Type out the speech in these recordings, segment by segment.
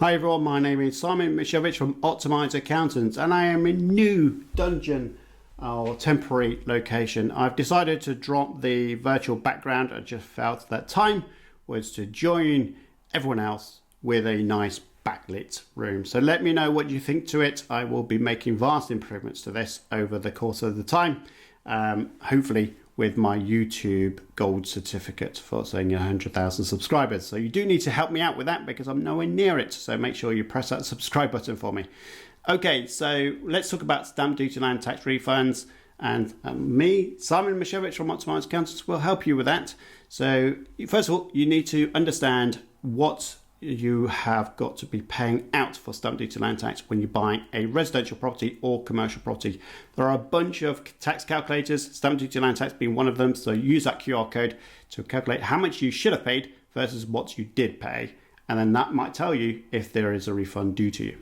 Hi everyone, my name is Simon Mishevich from Optimize Accountants, and I am in new dungeon or temporary location. I've decided to drop the virtual background. I just felt that time was to join everyone else with a nice backlit room. So let me know what you think to it. I will be making vast improvements to this over the course of the time. Hopefully with my YouTube gold certificate for saying 100,000 subscribers. So you do need to help me out with that because I'm nowhere near it. So make sure you press that subscribe button for me. Okay, so let's talk about stamp duty, land tax refunds. And me, Simon Mishevich from Optimize Accountants, will help you with that. So first of all, you need to understand what you have got to be paying out for stamp duty land tax when you're buying a residential property or commercial property. There are a bunch of tax calculators, stamp duty land tax being one of them. So use that QR code to calculate how much you should have paid versus what you did pay. And then that might tell you if there is a refund due to you.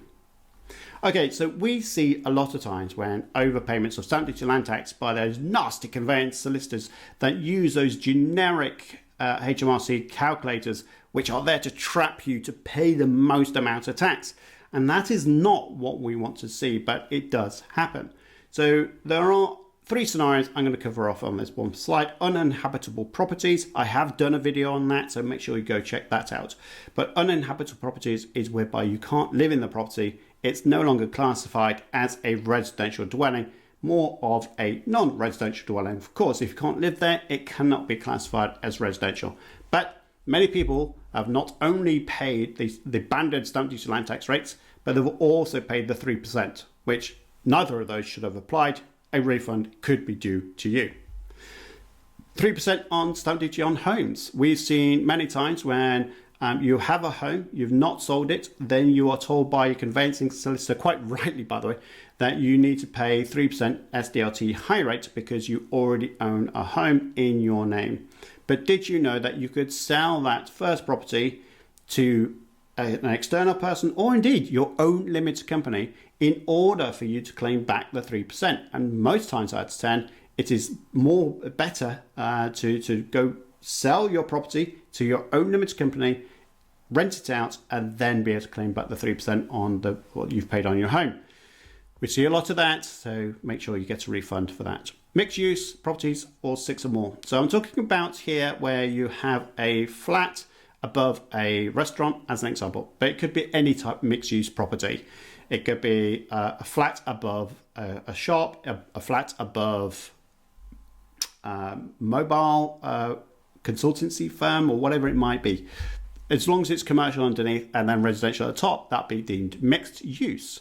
Okay, so we see a lot of times when overpayments of stamp duty land tax by those nasty conveyance solicitors that use those generic HMRC calculators, which are there to trap you to pay the most amount of tax. And that is not what we want to see, but it does happen. So there are three scenarios I'm going to cover off on this one slide. Uninhabitable properties. I have done a video on that, so make sure you go check that out. But uninhabitable properties is whereby you can't live in the property. It's no longer classified as a residential dwelling, more of a non-residential dwelling. Of course, if you can't live there, it cannot be classified as residential. But many people have not only paid the banded stamp duty land tax rates, but they've also paid the 3%, which neither of those should have applied. A refund could be due to you. 3% on stamp duty on homes. We've seen many times when you have a home, you've not sold it, then you are told by your conveyancing solicitor, quite rightly by the way, that you need to pay 3% SDLT high rate because you already own a home in your name. But did you know that you could sell that first property to an external person or indeed your own limited company in order for you to claim back the 3%? And most times out of 10, it is better to go sell your property to your own limited company, rent it out, and then be able to claim back the 3% on what you've paid on your home. We see a lot of that, so make sure you get a refund for that. Mixed use properties or 6 or more. So I'm talking about here where you have a flat above a restaurant as an example, but it could be any type of mixed use property. It could be a flat above a shop, a flat above mobile consultancy firm or whatever it might be. As long as it's commercial underneath and then residential at the top, that'd be deemed mixed use.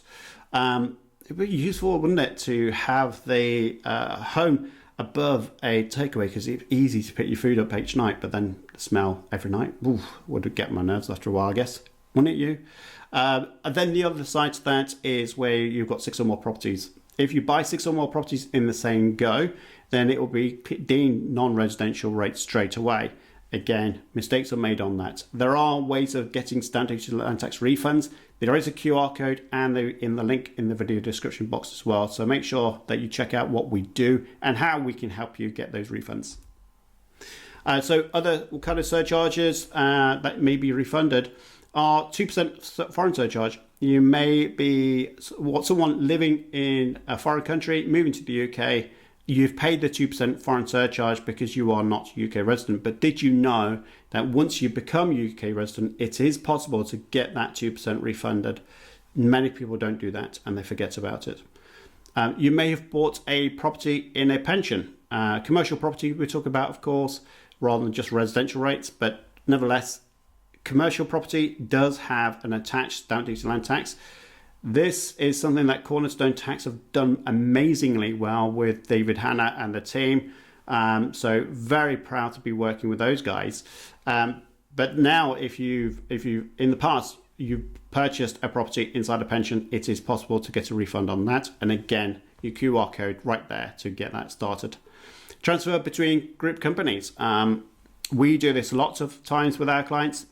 It'd be useful, wouldn't it, to have the home above a takeaway because it's easy to pick your food up each night, but then the smell every night would get my nerves after a while, I guess. Wouldn't it you? And then the other side to that is where you've got 6 or more properties. If you buy 6 or more properties in the same go, then it will be deemed non-residential rates straight away. Again, mistakes are made on that. There are ways of getting stamp duty land tax refunds. There is a QR code and in the link in the video description box as well. So make sure that you check out what we do and how we can help you get those refunds. So other kind of surcharges that may be refunded are 2% foreign surcharge. You may be someone living in a foreign country, moving to the UK. You've paid the 2% foreign surcharge because you are not UK resident. But did you know that once you become UK resident, it is possible to get that 2% refunded? Many people don't do that and they forget about it. You may have bought a property in a pension. Commercial property we talk about, of course, rather than just residential rates. But nevertheless, commercial property does have an attached stamp duty land tax. This is something that Cornerstone Tax have done amazingly well with David Hanna and the team. So very proud to be working with those guys. But now if you in the past you've purchased a property inside a pension, it is possible to get a refund on that. And again, your QR code right there to get that started. Transfer between group companies. We do this lots of times with our clients.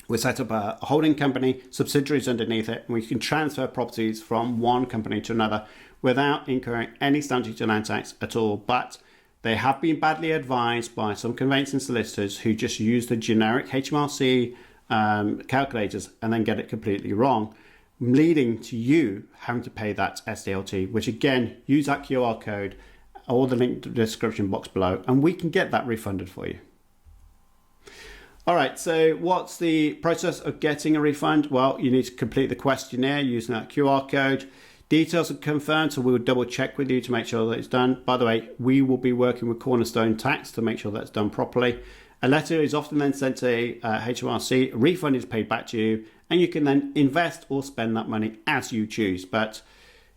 We set up a holding company, subsidiaries underneath it, and we can transfer properties from one company to another without incurring any stamp duty land tax at all. But they have been badly advised by some conveyancing solicitors who just use the generic HMRC calculators and then get it completely wrong, leading to you having to pay that SDLT, which again, use that QR code or the link to the description box below, and we can get that refunded for you. All right, so what's the process of getting a refund? Well, you need to complete the questionnaire using that QR code. Details are confirmed, so we will double check with you to make sure that it's done. By the way, we will be working with Cornerstone Tax to make sure that's done properly. A letter is often then sent to HMRC, a refund is paid back to you, and you can then invest or spend that money as you choose. But,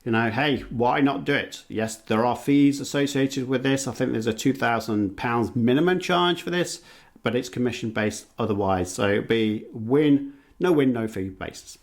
you know, hey, why not do it? Yes, there are fees associated with this. I think there's a £2,000 minimum charge for this, but it's commission based otherwise. So it'll be no win, no fee basis.